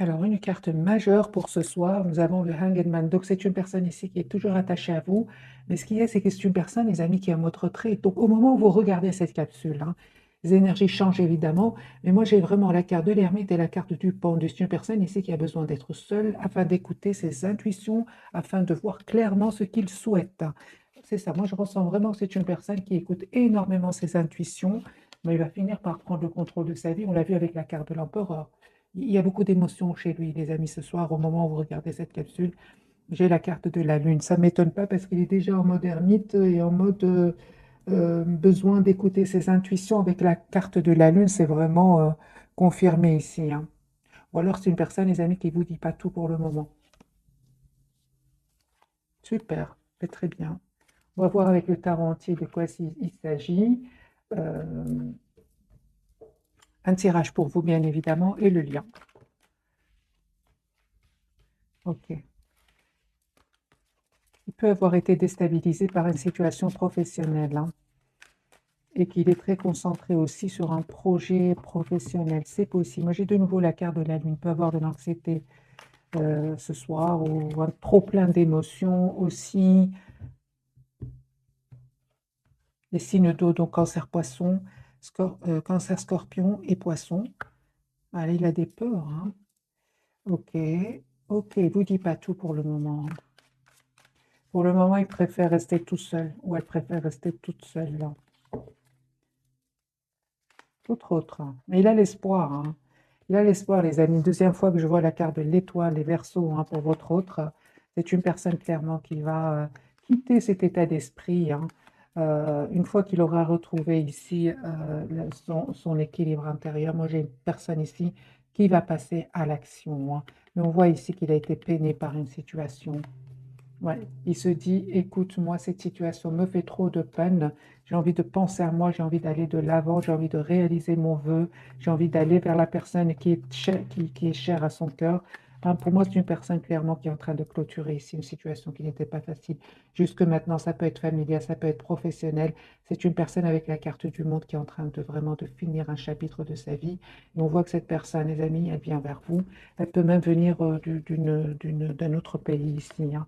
Alors, une carte majeure pour ce soir, nous avons le Hanged Man. Donc, c'est une personne ici qui est toujours attachée à vous. Mais ce qu'il y a, c'est que c'est une personne, les amis, qui est en mode retrait. Donc, au moment où vous regardez cette capsule, hein, les énergies changent évidemment. Mais moi, j'ai vraiment la carte de l'ermite et la carte du pendu. C'est une personne ici qui a besoin d'être seule afin d'écouter ses intuitions, afin de voir clairement ce qu'il souhaite. C'est ça. Moi, je ressens vraiment que c'est une personne qui écoute énormément ses intuitions, mais il va finir par prendre le contrôle de sa vie. On l'a vu avec la carte de l'empereur. Il y a beaucoup d'émotions chez lui, les amis, ce soir, au moment où vous regardez cette capsule. J'ai la carte de la Lune. Ça ne m'étonne pas parce qu'il est déjà en mode ermite et en mode besoin d'écouter ses intuitions. Avec la carte de la Lune, c'est vraiment confirmé ici, hein. Ou alors c'est une personne, les amis, qui ne vous dit pas tout pour le moment. Super, c'est très bien. On va voir avec le tarot entier de quoi il s'agit. Euh, un tirage pour vous, bien évidemment, et le lien. Ok. Il peut avoir été déstabilisé par une situation professionnelle, hein, et qu'il est très concentré aussi sur un projet professionnel. C'est possible. Moi, j'ai de nouveau la carte de la Lune. Il peut avoir de l'anxiété ce soir ou un trop plein d'émotions aussi. Les signes d'eau, donc cancer poisson, cancer scorpion et poisson. Allez, il a des peurs, hein. Ok, ok, il vous dit pas tout pour le moment. Pour le moment, il préfère rester tout seul ou elle préfère rester toute seule là. Autre. Mais il a l'espoir, hein. Il a l'espoir, les amis. Deuxième fois que je vois la carte de l'étoile, les Verseaux, hein, pour votre autre. C'est une personne clairement qui va quitter cet état d'esprit, hein, une fois qu'il aura retrouvé ici son équilibre intérieur. Moi, j'ai une personne ici qui va passer à l'action, hein. Mais on voit ici qu'il a été peiné par une situation. Ouais, il se dit, écoute, moi, cette situation me fait trop de peine. J'ai envie de penser à moi, j'ai envie d'aller de l'avant, j'ai envie de réaliser mon vœu, j'ai envie d'aller vers la personne qui est chère à son cœur. Hein, pour moi, c'est une personne clairement qui est en train de clôturer ici une situation qui n'était pas facile. Jusque maintenant, ça peut être familial, ça peut être professionnel. C'est une personne avec la carte du monde qui est en train de vraiment de finir un chapitre de sa vie. Et on voit que cette personne, les amis, elle vient vers vous. Elle peut même venir d'un autre pays ici, hein.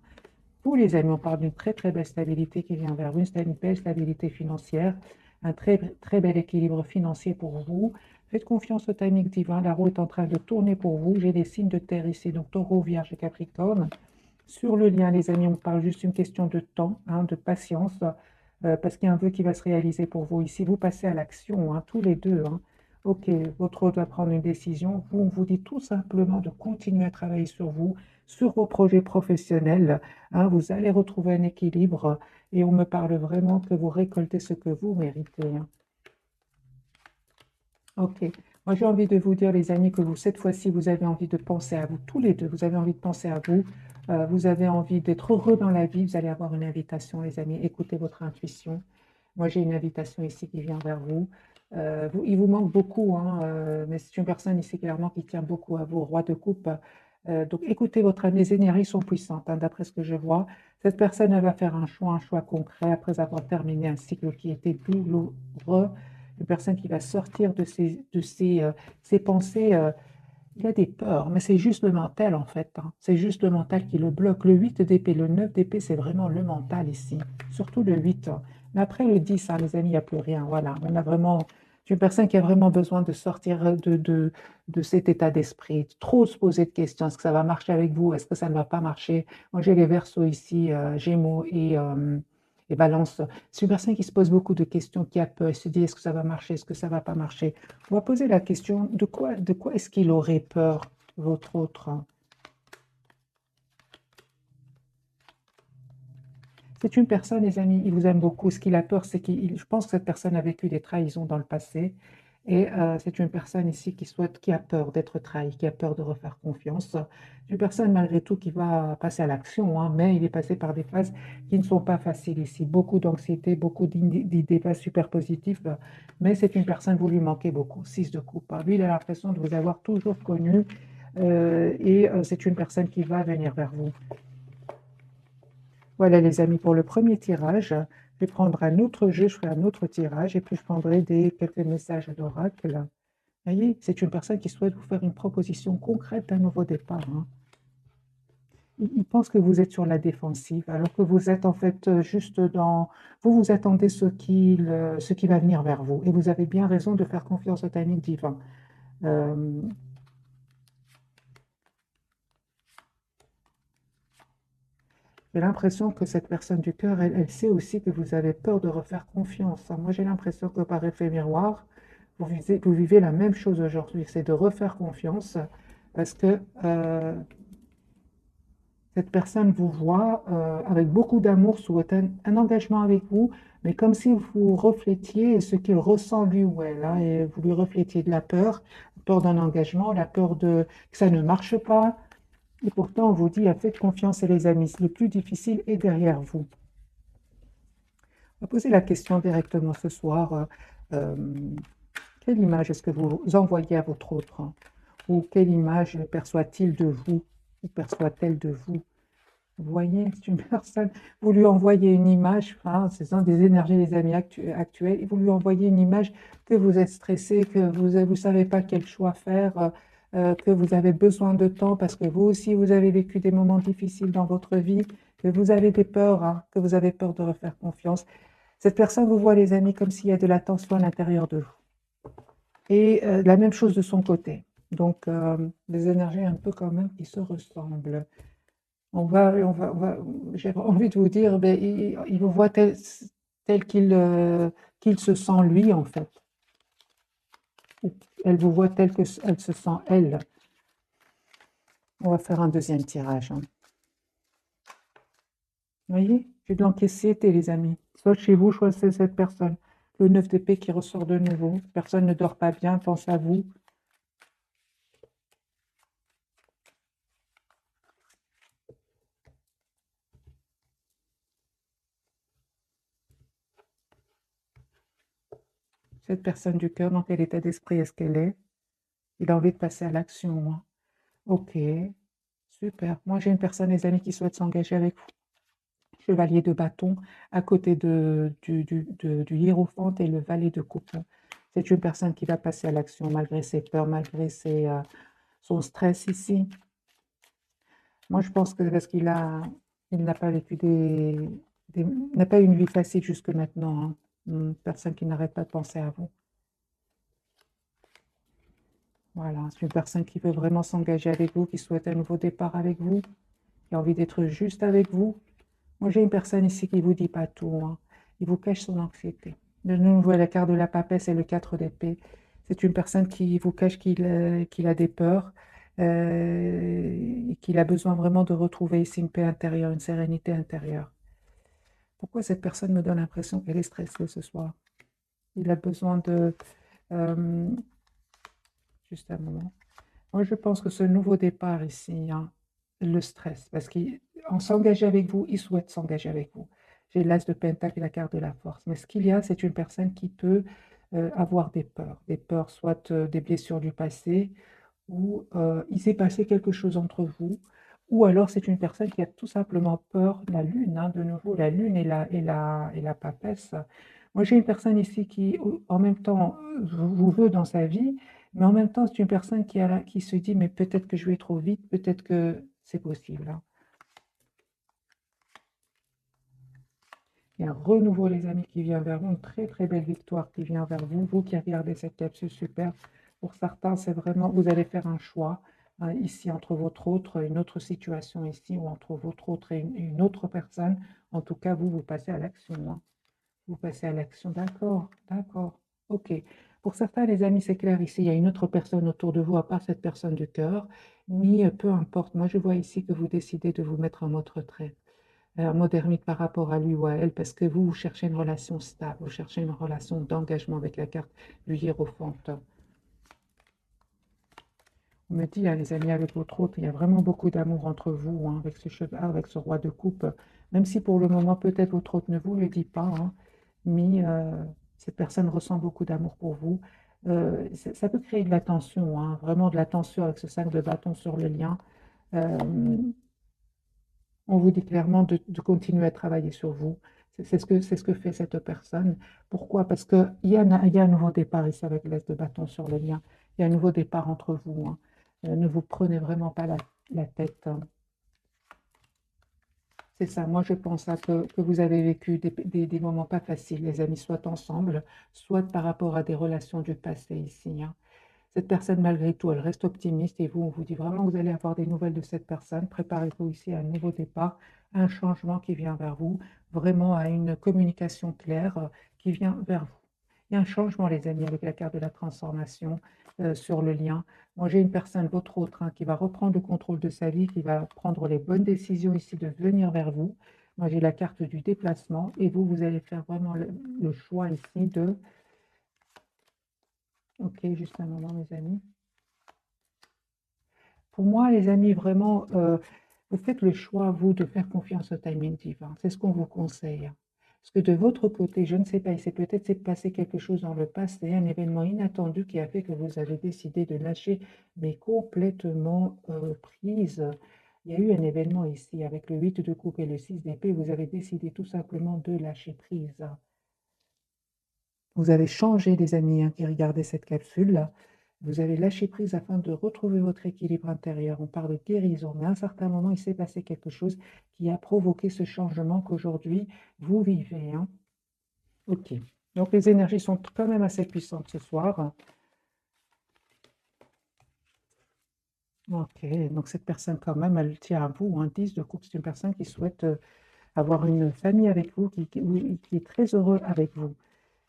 Tous les amis, on parle d'une très très belle stabilité qui vient vers vous, une belle stabilité financière, un très très bel équilibre financier pour vous. Faites confiance au timing divin, la roue est en train de tourner pour vous. J'ai des signes de terre ici, donc Taureau, Vierge et Capricorne. Sur le lien, les amis, on parle juste d'une question de temps, hein, de patience, parce qu'il y a un vœu qui va se réaliser pour vous ici. Vous passez à l'action, hein, tous les deux, hein. Ok, votre autre doit prendre une décision. Vous, on vous dit tout simplement de continuer à travailler sur vos projets professionnels, hein. Vous allez retrouver un équilibre et on me parle vraiment que vous récoltez ce que vous méritez, hein. Ok. Moi, j'ai envie de vous dire, les amis, que vous, cette fois-ci, vous avez envie de penser à vous, tous les deux. Vous avez envie de penser à vous. Vous avez envie d'être heureux dans la vie. Vous allez avoir une invitation, les amis. Écoutez votre intuition. Moi, j'ai une invitation ici qui vient vers vous. Il vous manque beaucoup, hein, mais c'est une personne ici clairement qui tient beaucoup à vous, roi de coupe. Donc, écoutez votre âme. Les énergies sont puissantes, hein, d'après ce que je vois. Cette personne, elle va faire un choix concret après avoir terminé un cycle qui était douloureux. Une personne qui va sortir ses pensées. Il a des peurs, mais c'est juste le mental en fait, hein. C'est juste le mental qui le bloque. Le 8 d'épée, le 9 d'épée, c'est vraiment le mental ici. Surtout le 8, hein. Mais après le 10, hein, les amis, il n'y a plus rien. Voilà, on a vraiment. C'est une personne qui a vraiment besoin de sortir de cet état d'esprit. Trop se poser de questions. Est-ce que ça va marcher avec vous? Est-ce que ça ne va pas marcher? Moi, j'ai les Verseaux ici, Gémeaux et Balance. C'est une personne qui se pose beaucoup de questions, qui a peur. Elle se dit, est-ce que ça va marcher? Est-ce que ça ne va pas marcher? On va poser la question, de quoi est-ce qu'il aurait peur, votre autre? C'est une personne, les amis, il vous aime beaucoup. Ce qu'il a peur, c'est je pense que cette personne a vécu des trahisons dans le passé. Et c'est une personne ici qui a peur d'être trahie, qui a peur de refaire confiance. C'est une personne, malgré tout, qui va passer à l'action, hein, mais il est passé par des phases qui ne sont pas faciles ici. Beaucoup d'anxiété, beaucoup d'idées pas super positives, mais c'est une personne, vous lui manquez beaucoup. Six de coupe, hein. Lui, il a l'impression de vous avoir toujours connu, et c'est une personne qui va venir vers vous. Voilà les amis pour le premier tirage. Je vais prendre un autre jeu, je ferai un autre tirage et puis je prendrai quelques messages à l'oracle. Voyez, c'est une personne qui souhaite vous faire une proposition concrète d'un nouveau départ, hein. Il pense que vous êtes sur la défensive, alors que vous êtes en fait juste dans... vous attendez ce qui va venir vers vous. Et vous avez bien raison de faire confiance au timing divin. Euh, j'ai l'impression que cette personne du cœur, elle sait aussi que vous avez peur de refaire confiance, hein. Moi, j'ai l'impression que par effet miroir, vous vivez la même chose aujourd'hui, c'est de refaire confiance parce que cette personne vous voit avec beaucoup d'amour, souhaite un engagement avec vous, mais comme si vous reflétiez ce qu'il ressent lui ou elle, hein, et vous lui reflétiez de la peur d'un engagement, la peur que ça ne marche pas. Et pourtant, on vous dit, faites confiance, et les amis, le plus difficile est derrière vous. On va poser la question directement ce soir. Euh, quelle image est-ce que vous envoyez à votre autre, hein? Ou quelle image perçoit-il de vous? Ou perçoit-elle de vous? Vous voyez, c'est une personne, vous lui envoyez une image, hein, ce sont des énergies des amis actuels, et vous lui envoyez une image que vous êtes stressé, que vous ne savez pas quel choix faire, que vous avez besoin de temps parce que vous aussi, vous avez vécu des moments difficiles dans votre vie, que vous avez des peurs, hein, que vous avez peur de refaire confiance. Cette personne vous voit, les amis, comme s'il y a de la tension à l'intérieur de vous. Et la même chose de son côté. Donc, des énergies un peu quand même qui se ressemblent. J'ai envie de vous dire, ben, il vous voit tel qu'il se sent lui, en fait. Ou elle vous voit tel qu'elle se sent elle. On va faire un deuxième tirage, hein. Vous voyez, j'ai de l'anxiété, les amis. Soit chez vous, soit c'est cette personne. Le 9 d'épée qui ressort de nouveau. Personne ne dort pas bien, pense à vous. Cette personne du cœur, dans quel état d'esprit est-ce qu'elle est? Il a envie de passer à l'action, hein. Ok, super. Moi, j'ai une personne, les amis, qui souhaite s'engager avec vous. Chevalier de bâton à côté du hiérophante et le valet de coupe. C'est une personne qui va passer à l'action malgré ses peurs, malgré son stress ici. Moi, je pense que parce il n'a pas vécu n'a pas eu une vie facile jusque maintenant, hein. Une personne qui n'arrête pas de penser à vous. Voilà, c'est une personne qui veut vraiment s'engager avec vous, qui souhaite un nouveau départ avec vous, qui a envie d'être juste avec vous. Moi, j'ai une personne ici qui ne vous dit pas tout, hein. Il vous cache son anxiété. De nouveau, la carte de la papesse et le 4 d'épée. C'est une personne qui vous cache qu'il a des peurs, et qu'il a besoin vraiment de retrouver ici une paix intérieure, une sérénité intérieure. Pourquoi cette personne me donne l'impression qu'elle est stressée ce soir? Il a besoin de... euh, juste un moment. Moi, je pense que ce nouveau départ ici, hein, le stress, parce qu'en s'engager avec vous, il souhaite s'engager avec vous. J'ai l'as de Pentacle et la carte de la force. Mais ce qu'il y a, c'est une personne qui peut avoir des peurs, soit des blessures du passé, ou il s'est passé quelque chose entre vous, ou alors c'est une personne qui a tout simplement peur de la lune, hein, de nouveau, la lune et la papesse. Moi, j'ai une personne ici qui, en même temps, vous veut dans sa vie, mais en même temps, c'est une personne qui se dit, mais peut-être que je vais trop vite, peut-être que c'est possible, hein. Il y a un renouveau, les amis, qui vient vers vous, une très très belle victoire qui vient vers vous. Vous qui regardez cette capsule, super. Pour certains, c'est vraiment, vous allez faire un choix, hein, ici entre votre autre, une autre situation ici, ou entre votre autre et une autre personne. En tout cas, vous passez à l'action, hein. Vous passez à l'action, d'accord, d'accord, ok. Pour certains, les amis, c'est clair, ici, il y a une autre personne autour de vous, à part cette personne du cœur, mais peu importe. Moi, je vois ici que vous décidez de vous mettre en mode retrait, un mode ermite par rapport à lui ou à elle, parce que vous cherchez une relation stable, vous cherchez une relation d'engagement avec la carte du hiérophante. On me dit, hein, les amis, avec votre autre, il y a vraiment beaucoup d'amour entre vous, hein, avec ce cheval, avec ce roi de coupe, même si pour le moment, peut-être votre autre ne vous le dit pas, hein, mais cette personne ressent beaucoup d'amour pour vous. Ça peut créer de la tension, hein, vraiment de la tension avec ce 5 de bâton sur le lien. Euh, on vous dit clairement de continuer à travailler sur vous. C'est ce que fait cette personne. Pourquoi? Parce qu'il y a un nouveau départ ici avec l'As de bâton sur le lien. Il y a un nouveau départ entre vous, hein. Ne vous prenez vraiment pas la tête, hein. C'est ça, moi je pense hein, que vous avez vécu des moments pas faciles, les amis, soit ensemble, soit par rapport à des relations du passé ici, hein. Cette personne, malgré tout, elle reste optimiste et vous, on vous dit vraiment que vous allez avoir des nouvelles de cette personne. Préparez-vous ici à un nouveau départ, à un changement qui vient vers vous, vraiment à une communication claire qui vient vers vous. Il y a un changement, les amis, avec la carte de la transformation sur le lien. Moi, j'ai une personne, votre autre, hein, qui va reprendre le contrôle de sa vie, qui va prendre les bonnes décisions ici de venir vers vous. Moi, j'ai la carte du déplacement et vous, vous allez faire vraiment le choix ici de... Ok, juste un moment, mes amis. Pour moi, les amis, vraiment, vous faites le choix, vous, de faire confiance au timing divin. C'est ce qu'on vous conseille. Parce que de votre côté, je ne sais pas, il s'est peut-être passé quelque chose dans le passé, un événement inattendu qui a fait que vous avez décidé de lâcher, mais complètement prise. Il y a eu un événement ici avec le 8 de coupe et le 6 d'épée. Vous avez décidé tout simplement de lâcher prise. Vous avez changé, les amis, hein, qui regardaient cette capsule. Vous avez lâché prise afin de retrouver votre équilibre intérieur. On parle de guérison, mais à un certain moment, il s'est passé quelque chose qui a provoqué ce changement qu'aujourd'hui, vous vivez, hein. Ok. Donc, les énergies sont quand même assez puissantes ce soir. Ok. Donc, cette personne, quand même, elle tient à vous. Un 10 de coupe, c'est une personne qui souhaite avoir une famille avec vous, qui est très heureux avec vous.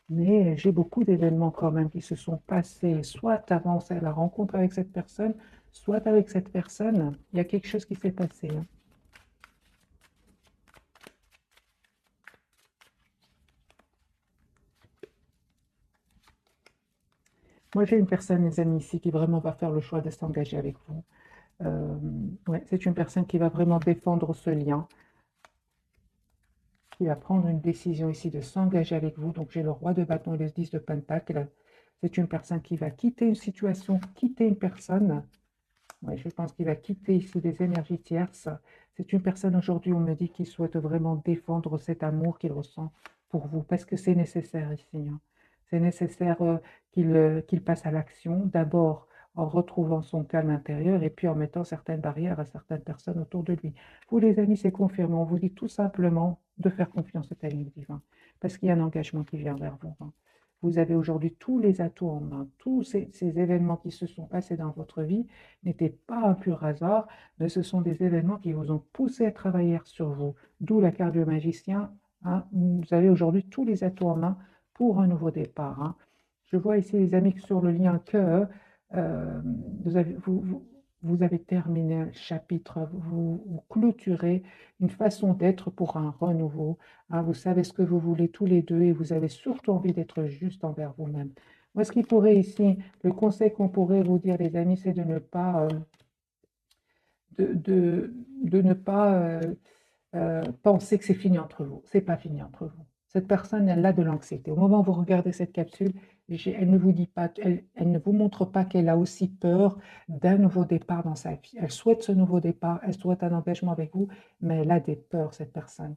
Mais j'ai beaucoup d'événements quand même qui se sont passés, soit avant la rencontre avec cette personne, soit avec cette personne, il y a quelque chose qui s'est passé, hein. Moi, j'ai une personne, mes amis, ici, qui vraiment va faire le choix de s'engager avec vous. Euh, ouais, c'est une personne qui va vraiment défendre ce lien, qui va prendre une décision ici de s'engager avec vous. Donc, j'ai le roi de bâton et le 10 de pentacle. C'est une personne qui va quitter une situation, quitter une personne. Ouais, je pense qu'il va quitter ici des énergies tierces. C'est une personne aujourd'hui, on me dit, qui souhaite vraiment défendre cet amour qu'il ressent pour vous, parce que c'est nécessaire ici, hein. C'est nécessaire qu'il passe à l'action, d'abord en retrouvant son calme intérieur et puis en mettant certaines barrières à certaines personnes autour de lui. Vous, les amis, c'est confirmé. On vous dit tout simplement de faire confiance au timing divin, parce qu'il y a un engagement qui vient vers vous, hein. Vous avez aujourd'hui tous les atouts en main. Tous ces événements qui se sont passés dans votre vie n'étaient pas un pur hasard, mais ce sont des événements qui vous ont poussé à travailler sur vous. D'où la carte du magicien, hein. Vous avez aujourd'hui tous les atouts en main pour un nouveau départ, hein. Je vois ici, les amis, que sur le lien que euh, vous avez terminé un chapitre, vous clôturez une façon d'être pour un renouveau, hein. Vous savez ce que vous voulez tous les deux et vous avez surtout envie d'être juste envers vous-même. Moi, ce qui pourrait ici, le conseil qu'on pourrait vous dire, les amis, c'est de ne pas, de, de- de ne pas penser que c'est fini entre vous. C'est pas fini entre vous. Cette personne, elle a de l'anxiété. Au moment où vous regardez cette capsule, elle ne vous dit pas, elle ne vous montre pas qu'elle a aussi peur d'un nouveau départ dans sa vie. Elle souhaite ce nouveau départ, elle souhaite un engagement avec vous, mais elle a des peurs, cette personne.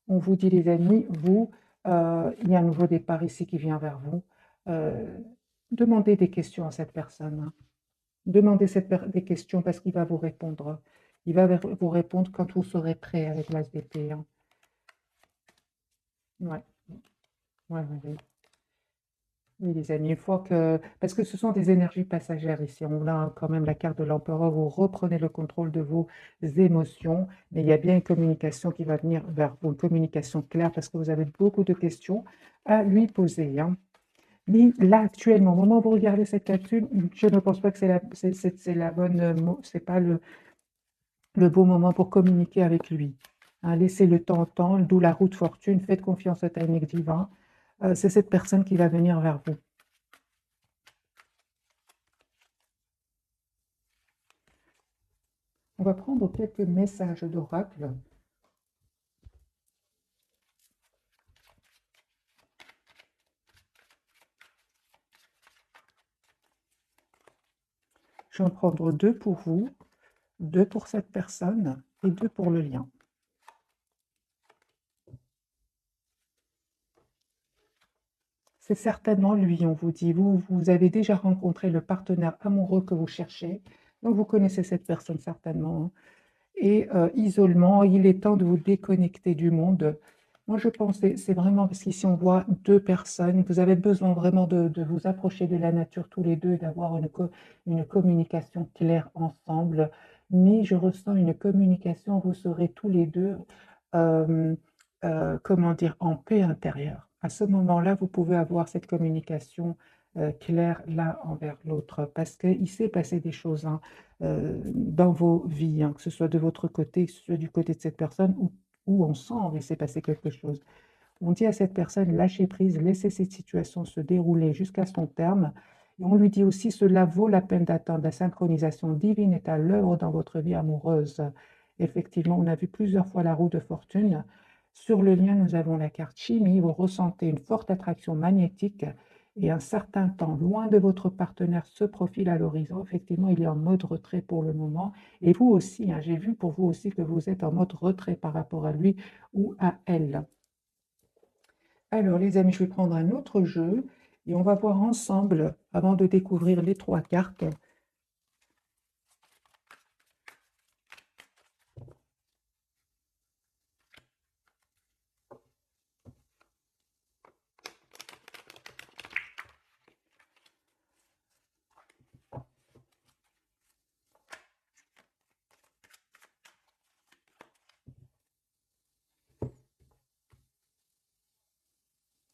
On vous dit, les amis, vous, il y a un nouveau départ ici qui vient vers vous. Euh, Demandez des questions à cette personne, hein. Demandez des questions parce qu'il va vous répondre. Il va vous répondre quand vous serez prêt avec l'as d'épée, hein. Ouais, ouais, ouais, ouais. Oui, les amis, une fois que... Parce que ce sont des énergies passagères ici. On a quand même la carte de l'empereur. Vous reprenez le contrôle de vos émotions, mais il y a bien une communication qui va venir vers vous, une communication claire parce que vous avez beaucoup de questions à lui poser, hein. Mais là, actuellement, au moment où vous regardez cette capsule, je ne pense pas que c'est la bonne, c'est pas le beau moment pour communiquer avec lui, hein. Laissez le temps au temps, d'où la roue de fortune. Faites confiance au timing divin. C'est cette personne qui va venir vers vous. On va prendre quelques messages d'oracle. Je vais en prendre deux pour vous, deux pour cette personne et deux pour le lien. C'est certainement lui, on vous dit. Vous avez déjà rencontré le partenaire amoureux que vous cherchez, donc vous connaissez cette personne certainement, hein. Et isolement, il est temps de vous déconnecter du monde. Moi, je pense que c'est vraiment parce qu'ici, on voit deux personnes. Vous avez besoin vraiment de vous approcher de la nature tous les deux et d'avoir une communication claire ensemble. Mais je ressens une communication, vous serez tous les deux, euh, comment dire, en paix intérieure. À ce moment-là, vous pouvez avoir cette communication claire l'un envers l'autre parce qu'il s'est passé des choses, hein, dans vos vies, hein, que ce soit de votre côté, que ce soit du côté de cette personne, ou ensemble, il s'est passé quelque chose. On dit à cette personne, lâchez prise, laissez cette situation se dérouler jusqu'à son terme. Et on lui dit aussi, cela vaut la peine d'attendre. La synchronisation divine est à l'œuvre dans votre vie amoureuse. Effectivement, on a vu plusieurs fois la roue de fortune. Sur le lien, nous avons la carte chimie. Vous ressentez une forte attraction magnétique et un certain temps loin de votre partenaire se profile à l'horizon. Effectivement, il est en mode retrait pour le moment. Et vous aussi, hein, j'ai vu pour vous aussi que vous êtes en mode retrait par rapport à lui ou à elle. Alors, les amis, je vais prendre un autre jeu et on va voir ensemble, avant de découvrir les trois cartes.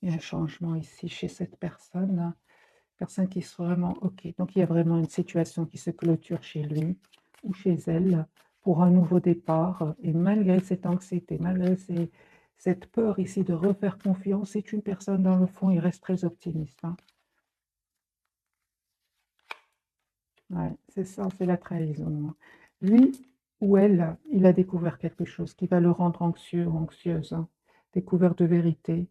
Il y a un changement ici chez cette personne, personne qui est vraiment OK. Donc, il y a vraiment une situation qui se clôture chez lui ou chez elle pour un nouveau départ. Et malgré cette anxiété, malgré cette peur ici de refaire confiance, c'est une personne dans le fond, il reste très optimiste, hein. Ouais, c'est ça, c'est la trahison, hein. Lui ou elle, il a découvert quelque chose qui va le rendre anxieux ou anxieuse, hein. Découvert de vérité.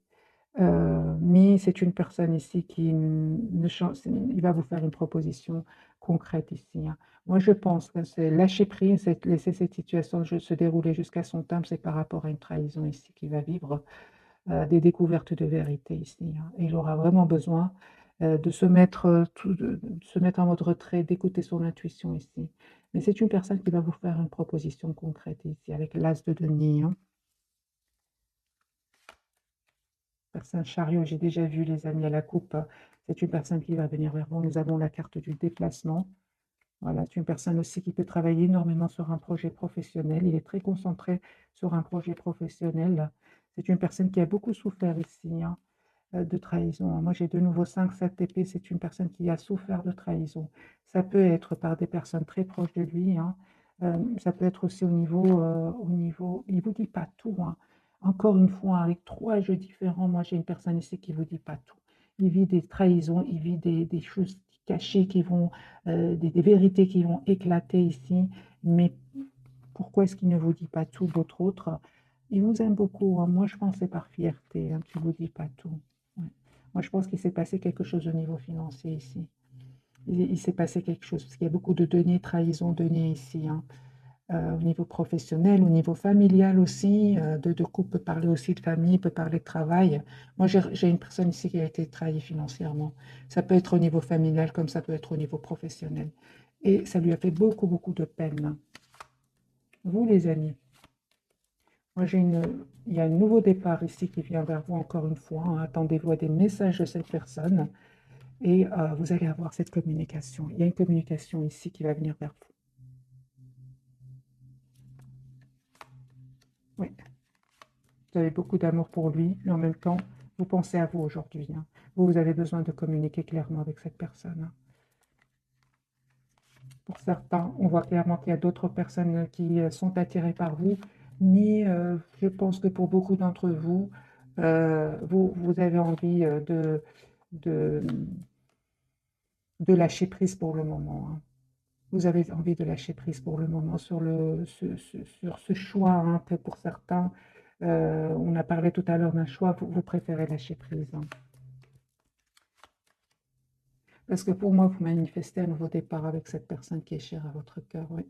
Mais c'est une personne ici qui ne change, il va vous faire une proposition concrète ici, hein. Moi, je pense que c'est lâcher prise, c'est laisser cette situation se dérouler jusqu'à son terme, c'est par rapport à une trahison ici qu'il va vivre, des découvertes de vérité ici, hein. Et il aura vraiment besoin de se mettre, de se mettre en mode retrait, d'écouter son intuition ici. Mais c'est une personne qui va vous faire une proposition concrète ici, avec l'as de denier, hein. Personne chariot, j'ai déjà vu les amis à la coupe. C'est une personne qui va venir vers vous. Nous avons la carte du déplacement. Voilà, c'est une personne aussi qui peut travailler énormément sur un projet professionnel. Il est très concentré sur un projet professionnel. C'est une personne qui a beaucoup souffert ici, hein, de trahison. Moi, j'ai de nouveau 5-7 épées. C'est une personne qui a souffert de trahison. Ça peut être par des personnes très proches de lui, hein. Ça peut être aussi il ne vous dit pas tout, hein. Encore une fois, avec trois jeux différents, moi, j'ai une personne ici qui ne vous dit pas tout. Il vit des trahisons, il vit des choses cachées qui vont, des vérités qui vont éclater ici. Mais pourquoi est-ce qu'il ne vous dit pas tout, votre autre? Il vous aime beaucoup, hein. Moi, je pense que c'est par fierté, hein, qu'il ne vous dit pas tout. Ouais. Moi, je pense qu'il s'est passé quelque chose au niveau financier ici. Il s'est passé quelque chose, parce qu'il y a beaucoup de deniers, trahison, deniers ici, hein. Au niveau professionnel, au niveau familial aussi, de couple peut parler aussi de famille, peut parler de travail. Moi, j'ai une personne ici qui a été trahie financièrement. Ça peut être au niveau familial comme ça peut être au niveau professionnel. Et ça lui a fait beaucoup, beaucoup de peine. Vous, les amis, moi, il y a un nouveau départ ici qui vient vers vous encore une fois, hein. Attendez-vous à des messages de cette personne et vous allez avoir cette communication. Il y a une communication ici qui va venir vers vous. Oui, vous avez beaucoup d'amour pour lui, mais en même temps, vous pensez à vous aujourd'hui, hein. Vous avez besoin de communiquer clairement avec cette personne, hein. Pour certains, on voit clairement qu'il y a d'autres personnes qui sont attirées par vous, mais je pense que pour beaucoup d'entre vous, vous avez envie de, de lâcher prise pour le moment, hein. Vous avez envie de lâcher prise pour le moment sur sur ce choix, hein, que pour certains, on a parlé tout à l'heure d'un choix, vous préférez lâcher prise, hein. Parce que pour moi, vous manifestez un nouveau départ avec cette personne qui est chère à votre cœur, oui.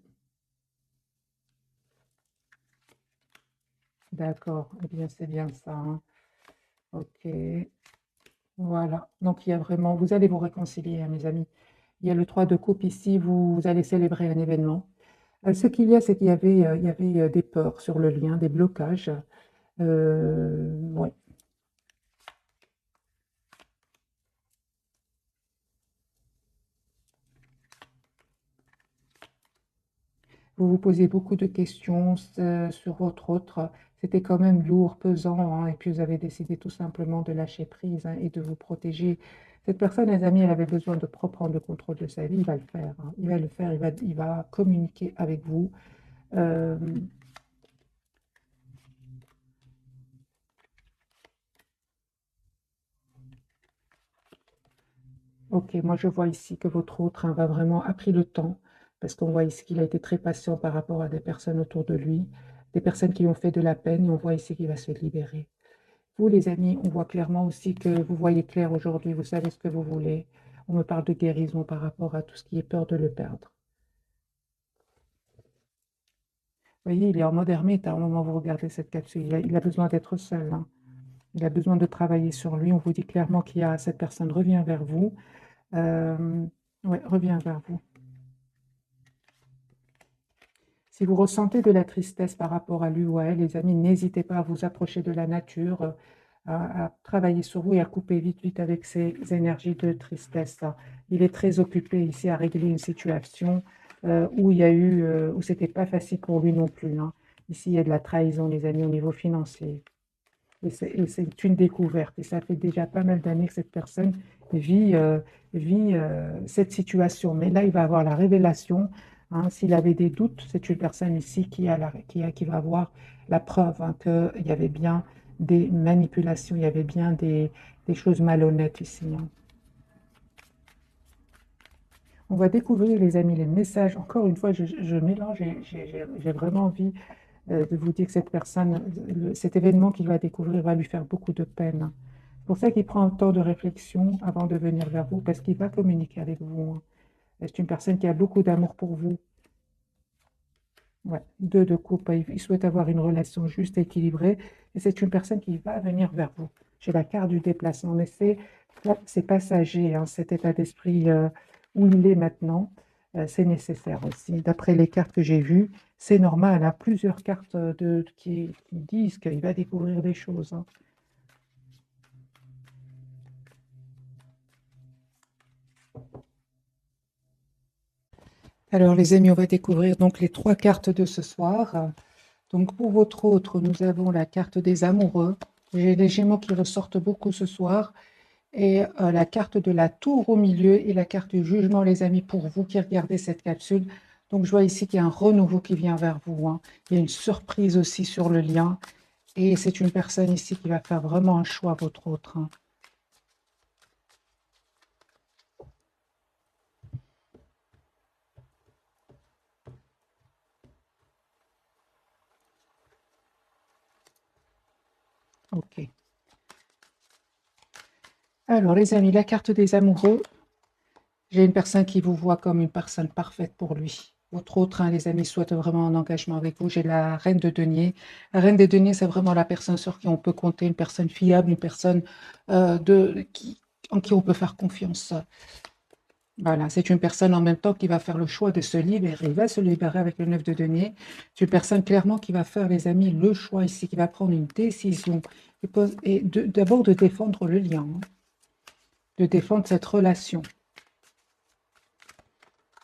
D'accord, eh bien c'est bien ça, hein. Ok, Voilà. Donc, il y a vraiment, vous allez vous réconcilier, hein, mes amis. Il y a le 3 de coupe ici, vous allez célébrer un événement. Ce qu'il y a, c'est qu'il y avait, des peurs sur le lien, des blocages. Ouais. Vous vous posez beaucoup de questions sur votre autre. C'était quand même lourd, pesant, hein, et puis vous avez décidé tout simplement de lâcher prise, hein, et de vous protéger. Cette personne, les amis, elle avait besoin de reprendre le contrôle de sa vie. Il va le faire, hein. Il va le faire. Il va communiquer avec vous. Euh, ok, moi je vois ici que votre autre, hein, va vraiment a pris le temps, parce qu'on voit ici qu'il a été très patient par rapport à des personnes autour de lui, des personnes qui lui ont fait de la peine, et on voit ici qu'il va se libérer. Vous, les amis, on voit clairement aussi que vous voyez clair aujourd'hui, vous savez ce que vous voulez. On me parle de guérison par rapport à tout ce qui est peur de le perdre. Vous voyez, il est en mode ermite à un moment où vous regardez cette capsule. Il a besoin d'être seul, hein. Il a besoin de travailler sur lui. On vous dit clairement qu'il y a cette personne revient vers vous. Euh, ouais, revient vers vous. Si vous ressentez de la tristesse par rapport à lui ou à elle, les amis, n'hésitez pas à vous approcher de la nature, à travailler sur vous et à couper vite, vite avec ces énergies de tristesse. Il est très occupé ici à régler une situation où il y a eu, où c'était pas facile pour lui non plus, hein. Ici, il y a de la trahison, les amis, au niveau financier. Et c'est une découverte. Et ça fait déjà pas mal d'années que cette personne vit, cette situation. Mais là, il va avoir la révélation, hein. S'il avait des doutes, c'est une personne ici qui va avoir la preuve, hein, qu'il y avait bien des manipulations, il y avait bien des choses malhonnêtes ici, hein. On va découvrir, les amis, les messages. Encore une fois, je mélange et j'ai vraiment envie de vous dire que cette personne, cet événement qu'il va découvrir va lui faire beaucoup de peine. C'est pour ça qu'il prend un temps de réflexion avant de venir vers vous, parce qu'il va communiquer avec vous, hein. C'est une personne qui a beaucoup d'amour pour vous. Ouais. Deux de coupe, il souhaite avoir une relation juste et équilibrée, et c'est une personne qui va venir vers vous. J'ai la carte du déplacement, mais c'est passager, hein, cet état d'esprit où il est maintenant, c'est nécessaire aussi. D'après les cartes que j'ai vues, c'est normal, hein, plusieurs cartes qui disent qu'il va découvrir des choses, hein. Alors, les amis, on va découvrir donc les trois cartes de ce soir. Donc, pour votre autre, nous avons la carte des amoureux. J'ai les Gémeaux qui ressortent beaucoup ce soir. Et la carte de la tour au milieu et la carte du jugement, les amis, pour vous qui regardez cette capsule. Donc, je vois ici qu'il y a un renouveau qui vient vers vous, hein. Il y a une surprise aussi sur le lien. Et c'est une personne ici qui va faire vraiment un choix, votre autre, hein. OK. Alors, les amis, la carte des amoureux. J'ai une personne qui vous voit comme une personne parfaite pour lui. Votre autre, hein, les amis, souhaite vraiment un engagement avec vous. J'ai la reine de denier. La reine des deniers, c'est vraiment la personne sur qui on peut compter, une personne fiable, une personne en qui on peut faire confiance. Voilà, c'est une personne en même temps qui va faire le choix de se libérer. Il va se libérer avec le 9 de denier. C'est une personne clairement qui va faire, les amis, le choix ici, qui va prendre une décision et d'abord de défendre le lien, hein, de défendre cette relation.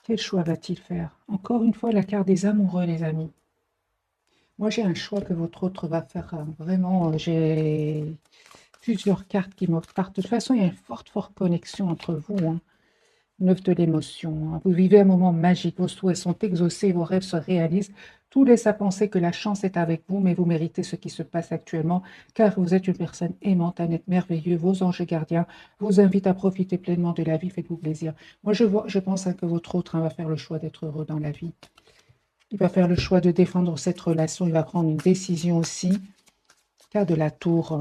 Quel choix va-t-il faire? Encore une fois, la carte des amoureux, les amis. Moi, j'ai un choix que votre autre va faire, hein. Vraiment, j'ai plusieurs cartes qui me partent. De toute façon, il y a une forte, forte connexion entre vous, hein. 9 de l'émotion, hein. Vous vivez un moment magique. Vos souhaits sont exaucés, vos rêves se réalisent. Tout laisse à penser que la chance est avec vous, mais vous méritez ce qui se passe actuellement, car vous êtes une personne aimante, un être merveilleux. Vos anges gardiens vous invitent à profiter pleinement de la vie. Faites-vous plaisir. Moi, je pense, hein, que votre autre, hein, va faire le choix d'être heureux dans la vie. Il va faire le choix de défendre cette relation. Il va prendre une décision aussi. Cas de la tour.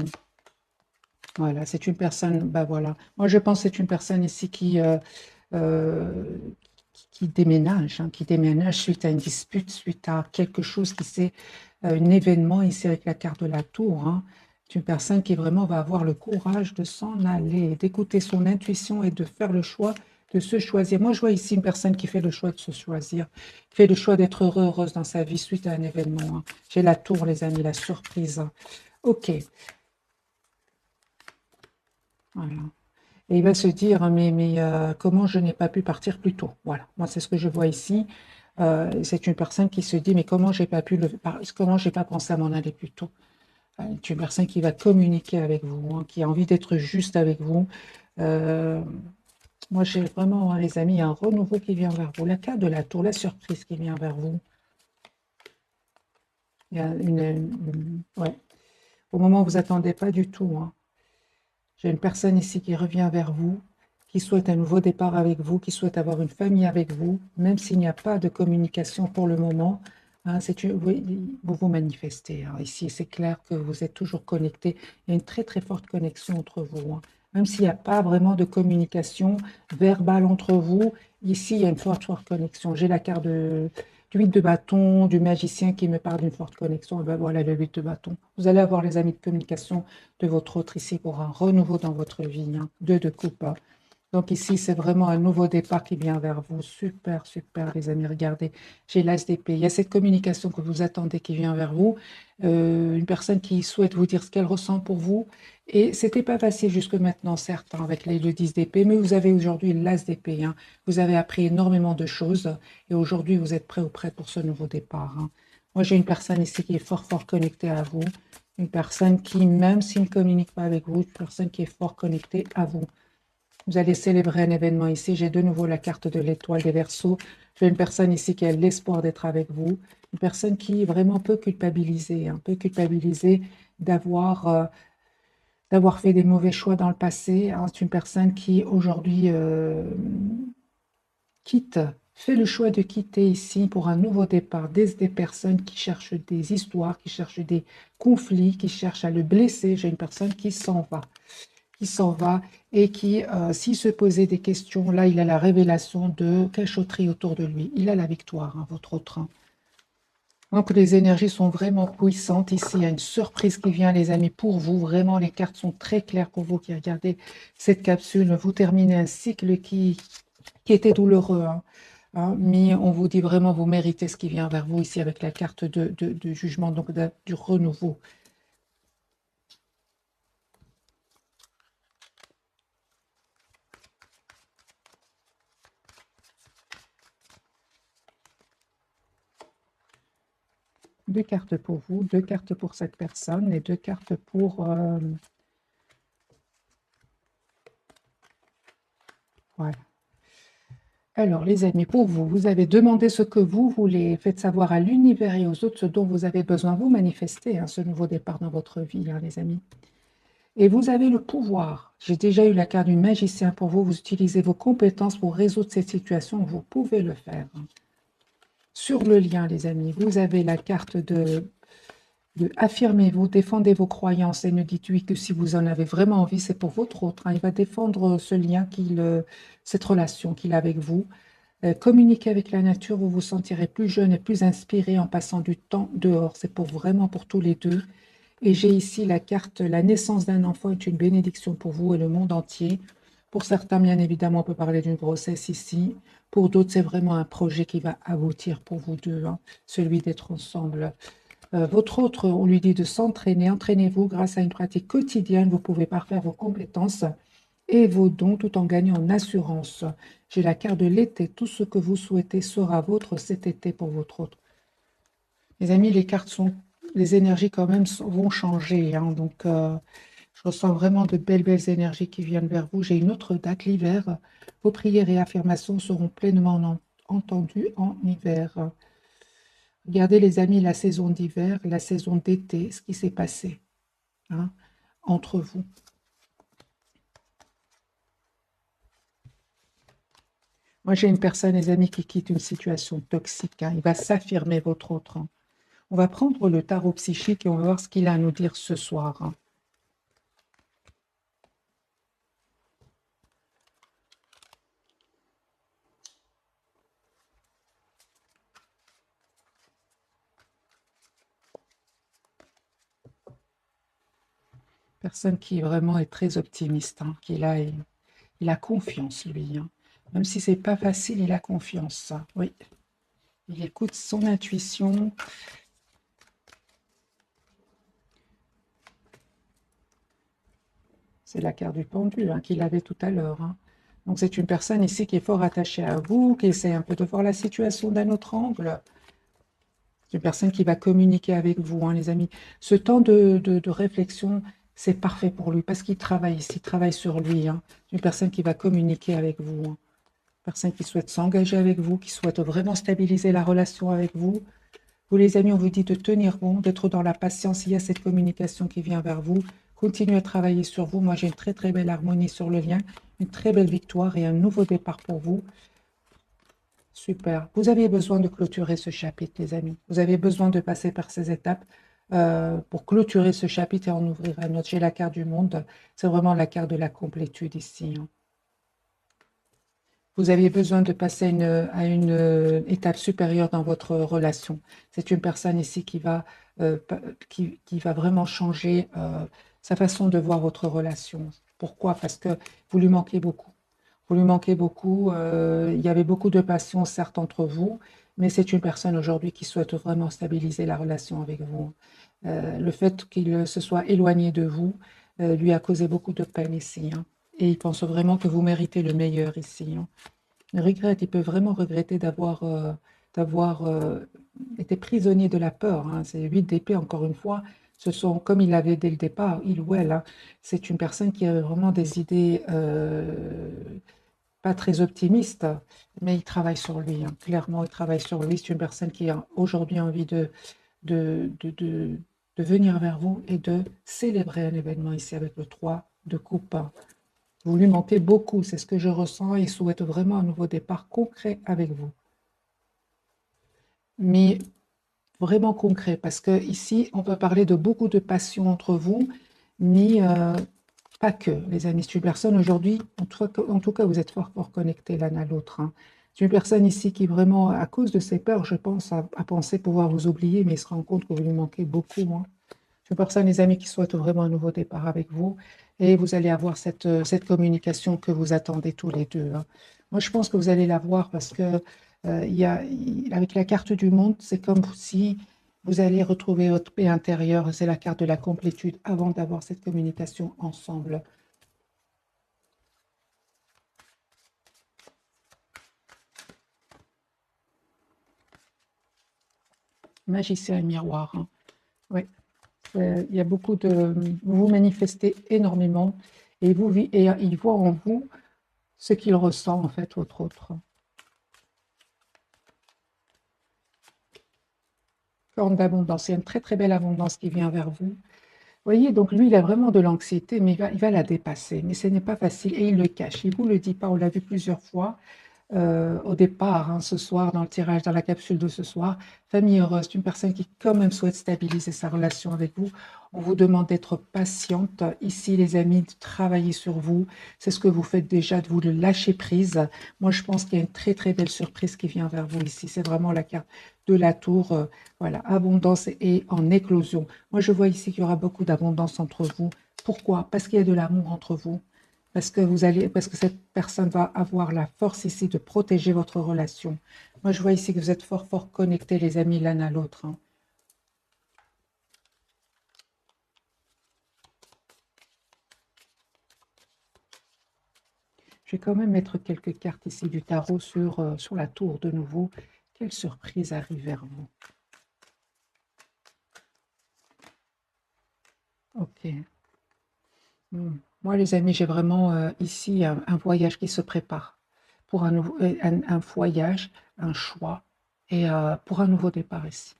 Voilà, c'est une personne, ben voilà. Moi, je pense que c'est une personne ici euh, qui déménage, hein, qui déménage suite à une dispute, suite à quelque chose qui s'est, un événement ici avec la carte de la tour, hein. C'est une personne qui vraiment va avoir le courage de s'en aller, d'écouter son intuition et de faire le choix de se choisir. Moi, je vois ici une personne qui fait le choix de se choisir, qui fait le choix d'être heureuse dans sa vie suite à un événement. J'ai la tour, les amis, la surprise. Ok, voilà. Et il va se dire, mais comment je n'ai pas pu partir plus tôt? Voilà, moi c'est ce que je vois ici. C'est une personne qui se dit, mais comment j'ai pas pensé à m'en aller plus tôt? C'est une personne qui va communiquer avec vous, hein, qui a envie d'être juste avec vous. Euh, Moi j'ai vraiment, hein, les amis, un renouveau qui vient vers vous. La carte de la tour, la surprise qui vient vers vous. Il y a ouais, au moment où vous attendez pas du tout, hein. J'ai une personne ici qui revient vers vous, qui souhaite un nouveau départ avec vous, qui souhaite avoir une famille avec vous, même s'il n'y a pas de communication pour le moment. Hein, vous vous manifestez, hein. Ici, c'est clair que vous êtes toujours connectés. Il y a une très très forte connexion entre vous, hein. Même s'il n'y a pas vraiment de communication verbale entre vous, ici, il y a une forte forte connexion. J'ai la carte du 8 de bâton, du magicien qui me parle d'une forte connexion. Et ben voilà le 8 de bâton. Vous allez avoir les amis de communication de votre autre ici pour un renouveau dans votre vie, hein. 2 de coupe, hein. Donc ici, c'est vraiment un nouveau départ qui vient vers vous. Super, super, les amis. Regardez, j'ai l'as d'épée. Il y a cette communication que vous attendez qui vient vers vous. Une personne qui souhaite vous dire ce qu'elle ressent pour vous. Et c'était pas facile jusque maintenant, certes, hein, avec le 10 d'épée, mais vous avez aujourd'hui l'as d'épée, hein. Vous avez appris énormément de choses et aujourd'hui, vous êtes prêt ou prête pour ce nouveau départ, hein. Moi, j'ai une personne ici qui est fort, fort connectée à vous. Une personne qui, même s'il ne communique pas avec vous, une personne qui est fort connectée à vous. Vous allez célébrer un événement ici. J'ai de nouveau la carte de l'étoile des Verseaux. J'ai une personne ici qui a l'espoir d'être avec vous. Une personne qui vraiment peut culpabiliser, un peu culpabiliser d'avoir d'avoir fait des mauvais choix dans le passé, hein. C'est une personne qui aujourd'hui quitte, fait le choix de quitter ici pour un nouveau départ. Des personnes qui cherchent des histoires, qui cherchent des conflits, qui cherchent à le blesser. J'ai une personne qui s'en va et qui, s'il se posait des questions, là, il a la révélation de cachotterie autour de lui. Il a la victoire, hein, votre autre, hein. Donc, les énergies sont vraiment puissantes. Ici, il y a une surprise qui vient, les amis, pour vous. Vraiment, les cartes sont très claires pour vous qui regardez cette capsule. Vous terminez un cycle qui était douloureux, hein, hein, mais on vous dit vraiment, vous méritez ce qui vient vers vous ici avec la carte de jugement, donc du renouveau. Deux cartes pour vous, deux cartes pour cette personne et deux cartes pour... voilà. Alors, les amis, pour vous, vous avez demandé ce que vous voulez, faites savoir à l'univers et aux autres ce dont vous avez besoin. Vous manifestez, hein, ce nouveau départ dans votre vie, hein, les amis. Et vous avez le pouvoir. J'ai déjà eu la carte du magicien pour vous. Vous utilisez vos compétences pour résoudre cette situation. Vous pouvez le faire, hein. Sur le lien, les amis, vous avez la carte de affirmez-vous, défendez vos croyances et ne dites oui que si vous en avez vraiment envie, c'est pour votre autre, hein. Il va défendre ce lien, cette relation qu'il a avec vous. Communiquez avec la nature, vous vous sentirez plus jeune et plus inspiré en passant du temps dehors. C'est pour vraiment pour tous les deux. Et j'ai ici la carte, la naissance d'un enfant est une bénédiction pour vous et le monde entier. Pour certains, bien évidemment, on peut parler d'une grossesse ici. Pour d'autres, c'est vraiment un projet qui va aboutir pour vous deux, hein, celui d'être ensemble. Votre autre, on lui dit de s'entraîner. Entraînez-vous grâce à une pratique quotidienne. Vous pouvez parfaire vos compétences et vos dons tout en gagnant en assurance. J'ai la carte de l'été. Tout ce que vous souhaitez sera vôtre cet été pour votre autre. Les amis, les énergies quand même vont changer, hein. Donc, je ressens vraiment de belles, belles énergies qui viennent vers vous. J'ai une autre date, l'hiver. Vos prières et affirmations seront pleinement entendues en hiver. Regardez, les amis, la saison d'hiver, la saison d'été, ce qui s'est passé, hein, entre vous. Moi, j'ai une personne, les amis, qui quitte une situation toxique, hein. Il va s'affirmer, votre autre, hein. On va prendre le tarot psychique et on va voir ce qu'il a à nous dire ce soir, hein. Personne qui vraiment est très optimiste, hein, il a confiance, lui, hein. Même si c'est pas facile, il a confiance, ça. Oui, il écoute son intuition. C'est la carte du pendu, hein, qu'il avait tout à l'heure, hein. Donc c'est une personne ici qui est fort attachée à vous, qui essaie un peu de voir la situation d'un autre angle. C'est une personne qui va communiquer avec vous, hein, les amis. Ce temps de réflexion, c'est parfait pour lui parce qu'il travaille ici, il travaille sur lui, hein. C'est une personne qui va communiquer avec vous, hein. Personne qui souhaite s'engager avec vous, qui souhaite vraiment stabiliser la relation avec vous. Vous, les amis, on vous dit de tenir bon, d'être dans la patience. Il y a cette communication qui vient vers vous. Continuez à travailler sur vous. Moi, j'ai une très, très belle harmonie sur le lien, une très belle victoire et un nouveau départ pour vous. Super. Vous avez besoin de clôturer ce chapitre, les amis. Vous avez besoin de passer par ces étapes pour clôturer ce chapitre et en ouvrir un autre. J'ai la carte du monde. C'est vraiment la carte de la complétude ici, hein. Vous avez besoin de passer à une étape supérieure dans votre relation. C'est une personne ici qui va vraiment changer sa façon de voir votre relation. Pourquoi? Parce que vous lui manquez beaucoup. Vous lui manquez beaucoup. Il y avait beaucoup de passion, certes, entre vous, mais c'est une personne aujourd'hui qui souhaite vraiment stabiliser la relation avec vous. Le fait qu'il se soit éloigné de vous lui a causé beaucoup de peine ici, hein. Et il pense vraiment que vous méritez le meilleur ici, hein. Il regrette, il peut vraiment regretter d'avoir été prisonnier de la peur, hein. C'est 8 d'épée, encore une fois. Ce sont, comme il l'avait dès le départ, il ou elle, hein, c'est une personne qui a vraiment des idées pas très optimistes, mais il travaille sur lui, hein. Clairement, il travaille sur lui. C'est une personne qui a aujourd'hui envie de, de, de, de venir vers vous et de célébrer un événement ici avec le 3 de coupe, hein. Vous lui manquez beaucoup, c'est ce que je ressens. Il souhaite vraiment un nouveau départ concret avec vous. Mais vraiment concret, parce que ici, on peut parler de beaucoup de passion entre vous, mais pas que, les amis. C'est une personne aujourd'hui, en tout cas, vous êtes fort, fort connectés l'un à l'autre, hein. C'est une personne ici qui vraiment, à cause de ses peurs, je pense, a pensé pouvoir vous oublier, mais il se rend compte que vous lui manquez beaucoup, hein. C'est une personne, les amis, qui souhaite vraiment un nouveau départ avec vous. Et vous allez avoir cette communication que vous attendez tous les deux, hein. Moi, je pense que vous allez l'avoir parce que avec la carte du monde, c'est comme si vous allez retrouver votre paix intérieure. C'est la carte de la complétude avant d'avoir cette communication ensemble. Magicien et miroir, hein. Oui, il y a beaucoup de... Vous vous manifestez énormément et il voit en vous ce qu'il ressent, en fait, votre autre. Forme d'abondance. Il y a une très très belle abondance qui vient vers vous. Vous voyez, donc lui, il a vraiment de l'anxiété, mais il va la dépasser. Mais ce n'est pas facile et il le cache. Il ne vous le dit pas, on l'a vu plusieurs fois. Au départ, hein, ce soir, dans le tirage, dans la capsule de ce soir. Famille heureuse, c'est une personne qui quand même souhaite stabiliser sa relation avec vous. On vous demande d'être patiente. Ici, les amis, de travailler sur vous. C'est ce que vous faites déjà, de vous le lâcher prise. Moi, je pense qu'il y a une très, très belle surprise qui vient vers vous ici. C'est vraiment la carte de la tour. Voilà, abondance et en éclosion. Moi, je vois ici qu'il y aura beaucoup d'abondance entre vous. Pourquoi? Parce qu'il y a de l'amour entre vous. Parce que cette personne va avoir la force ici de protéger votre relation. Moi, je vois ici que vous êtes fort, fort connectés, les amis, l'un à l'autre, hein. Je vais quand même mettre quelques cartes ici du tarot sur la tour de nouveau. Quelle surprise arrive vers vous? Ok. Moi, les amis, j'ai vraiment ici un voyage qui se prépare. Pour un voyage, un choix et pour un nouveau départ ici.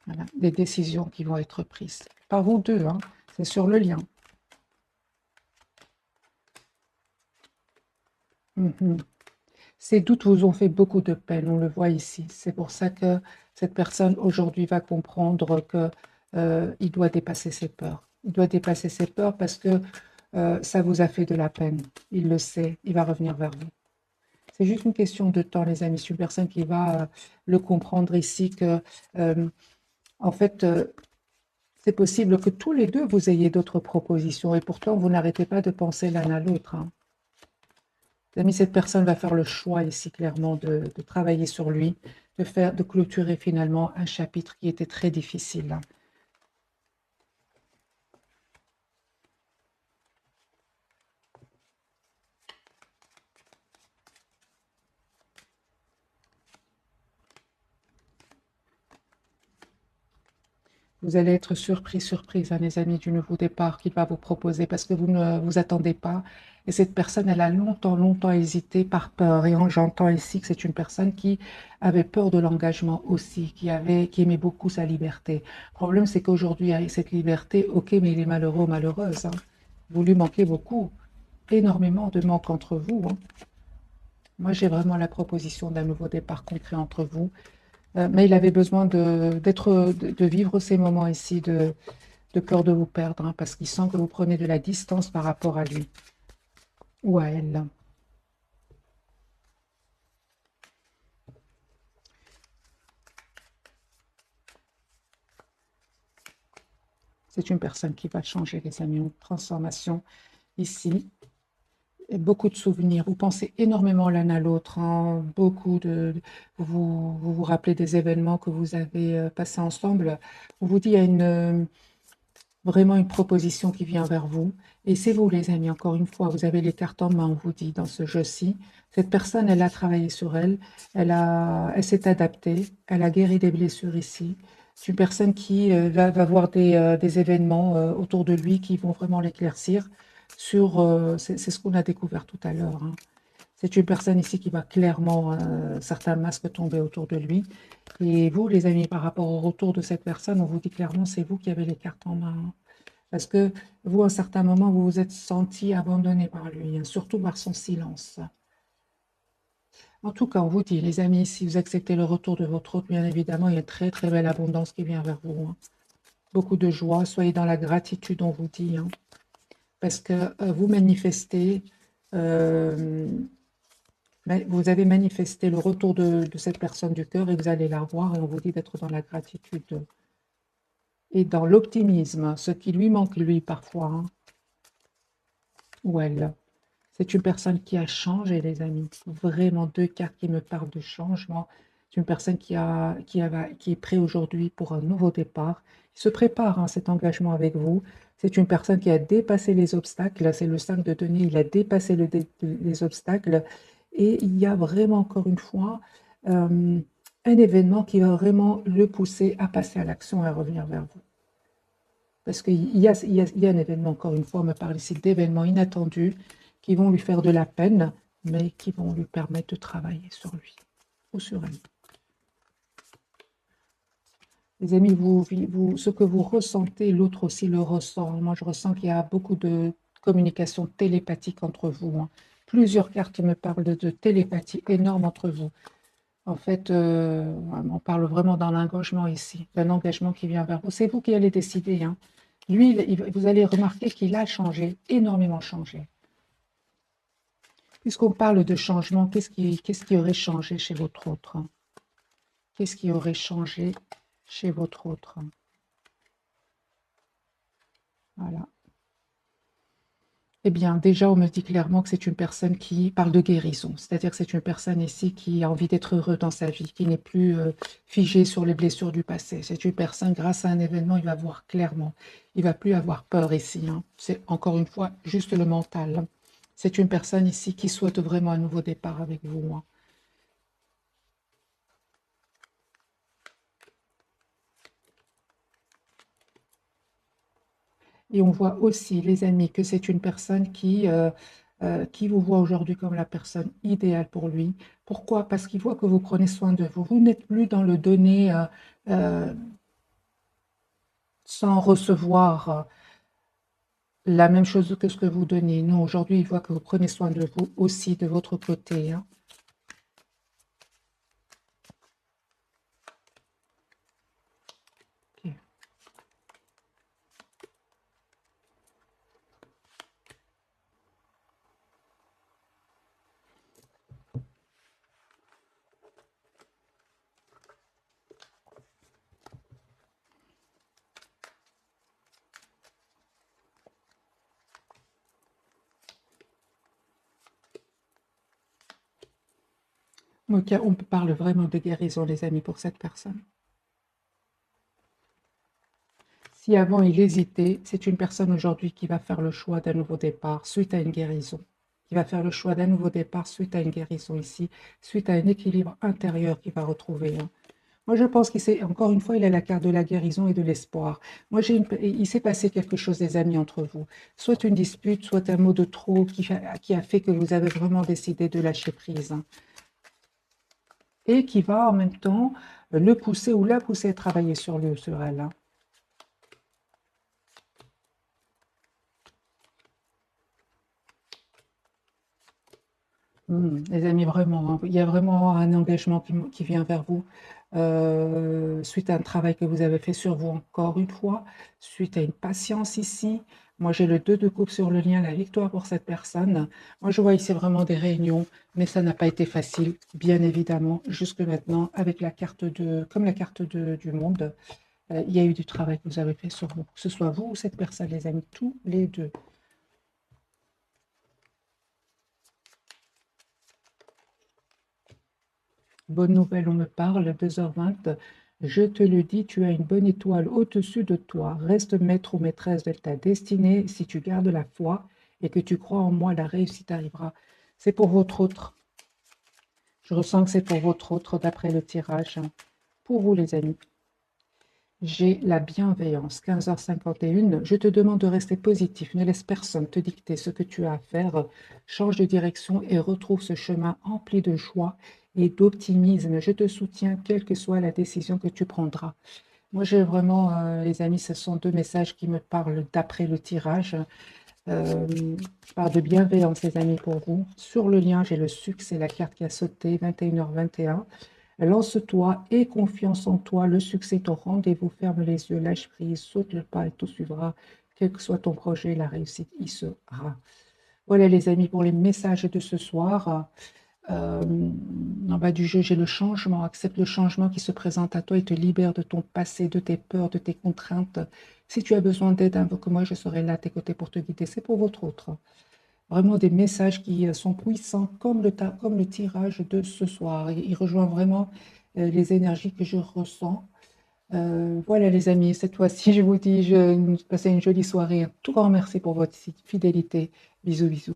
Voilà, des décisions qui vont être prises. Par vous deux, hein, c'est sur le lien. Mhm. Ces doutes vous ont fait beaucoup de peine, on le voit ici. C'est pour ça que cette personne aujourd'hui va comprendre que il doit dépasser ses peurs. Il doit dépasser ses peurs parce que ça vous a fait de la peine. Il le sait, il va revenir vers vous. C'est juste une question de temps, les amis. C'est une personne qui va le comprendre ici que, en fait, C'est possible que tous les deux, vous ayez d'autres propositions et pourtant, vous n'arrêtez pas de penser l'un à l'autre, hein. Les amis, cette personne va faire le choix ici, clairement, de travailler sur lui, de clôturer finalement un chapitre qui était très difficile, hein. Vous allez être surprise, hein, les amis, du nouveau départ qu'il va vous proposer parce que vous ne vous attendez pas. Et cette personne, elle a longtemps hésité par peur. Et j'entends ici que c'est une personne qui avait peur de l'engagement aussi, qui aimait beaucoup sa liberté. Le problème, c'est qu'aujourd'hui, avec cette liberté, ok, mais il est malheureux ou malheureuse, hein. Vous lui manquez beaucoup, énormément de manque entre vous, hein. Moi, j'ai vraiment la proposition d'un nouveau départ concret entre vous. Mais il avait besoin de vivre ces moments ici de peur de vous perdre, hein, parce qu'il sent que vous prenez de la distance par rapport à lui ou à elle. C'est une personne qui va changer, les amis, une transformation ici. Et beaucoup de souvenirs. Vous pensez énormément l'un à l'autre, hein, vous rappelez des événements que vous avez passés ensemble. On vous dit il y a vraiment une proposition qui vient vers vous. Et c'est vous, les amis, encore une fois, vous avez les cartes en main, on vous dit, dans ce jeu-ci. Cette personne, elle a travaillé sur elle, elle s'est adaptée, elle a guéri des blessures ici. C'est une personne qui va voir des événements autour de lui qui vont vraiment l'éclaircir c'est ce qu'on a découvert tout à l'heure, hein. C'est une personne ici qui va clairement, certains masques tomber autour de lui. Et vous, les amis, par rapport au retour de cette personne, on vous dit clairement, c'est vous qui avez les cartes en main, hein. Parce que vous, à un certain moment, vous vous êtes senti abandonné par lui, hein, surtout par son silence. En tout cas, on vous dit, les amis, si vous acceptez le retour de votre hôte, bien évidemment, il y a une très belle abondance qui vient vers vous, hein. Beaucoup de joie, soyez dans la gratitude, on vous dit, hein. Parce que vous manifestez, euh, vous avez manifesté le retour de cette personne du cœur et vous allez la voir et on vous dit d'être dans la gratitude et dans l'optimisme, ce qui lui manque lui parfois, hein, ou elle. C'est une personne qui a changé, les amis. Vraiment deux cartes qui me parlent de changement. C'est une personne qui est prête aujourd'hui pour un nouveau départ. Il se prépare à cet engagement avec vous. C'est une personne qui a dépassé les obstacles. C'est le 5 de denier. Il a dépassé les obstacles. Et il y a vraiment, encore une fois, un événement qui va vraiment le pousser à passer à l'action et à revenir vers vous. Parce qu'il y a un événement, encore une fois, on me parle ici d'événements inattendus qui vont lui faire de la peine, mais qui vont lui permettre de travailler sur lui ou sur elle. Les amis, ce que vous ressentez, l'autre aussi le ressent. Moi, je ressens qu'il y a beaucoup de communication télépathique entre vous, hein. Plusieurs cartes me parlent de télépathie énorme entre vous. En fait, on parle vraiment d'un engagement ici, d'un engagement qui vient vers vous. C'est vous qui allez décider, hein. Lui, vous allez remarquer qu'il a changé, énormément changé. Puisqu'on parle de changement, qu'est-ce qui aurait changé chez votre autre? Qu'est-ce qui aurait changé chez votre autre? Voilà. Eh bien, déjà, on me dit clairement que c'est une personne qui parle de guérison. C'est-à-dire que c'est une personne ici qui a envie d'être heureux dans sa vie, qui n'est plus figée sur les blessures du passé. C'est une personne, grâce à un événement, il va voir clairement. Il va plus avoir peur ici, hein. C'est encore une fois juste le mental, hein. C'est une personne ici qui souhaite vraiment un nouveau départ avec vous, hein. Et on voit aussi, les amis, que c'est une personne qui vous voit aujourd'hui comme la personne idéale pour lui. Pourquoi? Parce qu'il voit que vous prenez soin de vous. Vous n'êtes plus dans le donner euh, sans recevoir la même chose que ce que vous donnez. Non, aujourd'hui, il voit que vous prenez soin de vous aussi de votre côté, hein. Ok. Ok, on parle vraiment de guérison, les amis, pour cette personne. Si avant il hésitait, c'est une personne aujourd'hui qui va faire le choix d'un nouveau départ suite à une guérison. Qui va faire le choix d'un nouveau départ suite à une guérison ici, suite à un équilibre intérieur qu'il va retrouver, hein. Moi, je pense qu'il s'est, encore une fois, il a la carte de la guérison et de l'espoir. Moi, il s'est passé quelque chose, des amis, entre vous. Soit une dispute, soit un mot de trop qui a fait que vous avez vraiment décidé de lâcher prise, hein. Et qui va en même temps le pousser ou la pousser à travailler sur elle, hein. Les amis, vraiment, hein, il y a vraiment un engagement qui vient vers vous suite à un travail que vous avez fait sur vous encore une fois, suite à une patience ici. Moi, j'ai le 2 de coupe sur le lien, la victoire pour cette personne. Moi, je vois ici vraiment des réunions, mais ça n'a pas été facile, bien évidemment, jusque maintenant, avec la carte comme la carte du monde. Il y a eu du travail que vous avez fait sur vous, que ce soit vous ou cette personne, les amis, tous les deux. Bonne nouvelle, on me parle, 2h20. Je te le dis, tu as une bonne étoile au-dessus de toi. Reste maître ou maîtresse de ta destinée. Si tu gardes la foi et que tu crois en moi, la réussite arrivera. C'est pour votre autre. Je ressens que c'est pour votre autre d'après le tirage. Pour vous, les amis. J'ai la bienveillance, 15h51. Je te demande de rester positif. Ne laisse personne te dicter ce que tu as à faire. Change de direction et retrouve ce chemin empli de joie et d'optimisme. Je te soutiens, quelle que soit la décision que tu prendras. Moi, j'ai vraiment, les amis, ce sont deux messages qui me parlent d'après le tirage. Je parle de bienveillance, les amis, pour vous. Sur le lien, j'ai le succès, la carte qui a sauté, 21h21. Lance-toi et confiance en toi. Le succès est au rendez-vous. Ferme les yeux, lâche prise, saute le pas et tout suivra. Quel que soit ton projet, la réussite y sera. Voilà, les amis, pour les messages de ce soir. En bas du jeu, j'ai le changement. Accepte le changement qui se présente à toi et te libère de ton passé, de tes peurs, de tes contraintes. Si tu as besoin d'aide, invoque-moi, je serai là à tes côtés pour te guider. C'est pour votre autre. Vraiment des messages qui sont puissants comme le tirage de ce soir. Il rejoint vraiment les énergies que je ressens. Voilà les amis, cette fois-ci, je vous dis, passez une jolie soirée. Un tout grand merci pour votre fidélité. Bisous, bisous.